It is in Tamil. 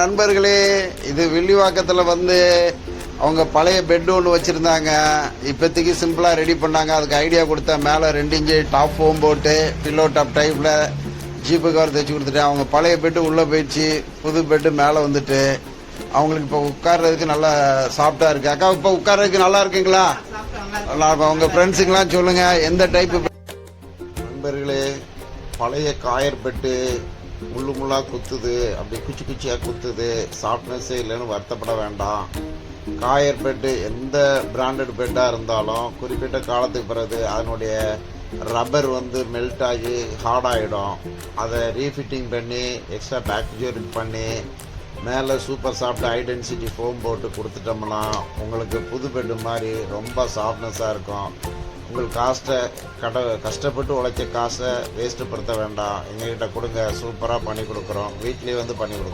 நண்பர்களே, இது வில்லிவாக்கத்தில் வந்து அவங்க பழைய பெட் ஒன்று வச்சுருந்தாங்க. இப்போதைக்கு சிம்பிளாக ரெடி பண்ணாங்க. அதுக்கு ஐடியா கொடுத்தா மேலே 2 இன்ச்சு டாப் ஃபோம் போட்டு பில்லோ டாப் டைப்பில் ஜீப்பு கவர் தைச்சி கொடுத்துட்டேன். அவங்க பழைய பெட்டு உள்ளே போயிடுச்சு, புது பெட்டு மேலே வந்துட்டு அவங்களுக்கு இப்போ உட்கார்றதுக்கு நல்லா சாஃப்டாக இருக்குது. அக்கா இப்போ உட்கார்றதுக்கு நல்லா இருக்குங்களா? நல்லா இருக்கும். உங்கள் ஃப்ரெண்ட்ஸுங்களாம் சொல்லுங்கள் எந்த டைப்பு. நண்பர்களே, பழைய காயர் பெட்டு முள்ளாக குத்துது, அப்படி குச்சி குச்சியாக குத்துது, சாஃப்ட்னஸே இல்லைன்னு வருத்தப்பட வேண்டாம். காயர் பெட்டு எந்த பிராண்டட் பெட்டாக இருந்தாலும் குறிப்பிட்ட காலத்துக்கு பிறகு அதனுடைய ரப்பர் வந்து மெல்ட் ஆகி ஹார்டாகிடும். அதை ரீஃபிட்டிங் பண்ணி எக்ஸ்ட்ரா பேக்கேஜிங் பண்ணி மேலே super soft high density foam போட்டு கொடுத்துட்டோம்னா உங்களுக்கு புது பெட்டு மாதிரி ரொம்ப சாஃப்ட்னஸாக இருக்கும். உங்களுக்கு காஸ்ட்டை கஷ்டப்பட்டு உழைச்ச காசை வேஸ்ட்டு படுத்த வேண்டாம். எங்ககிட்ட கொடுங்க, சூப்பராக பண்ணி கொடுக்குறோம். வீட்லேயே வந்து பண்ணி கொடுக்குறோம்.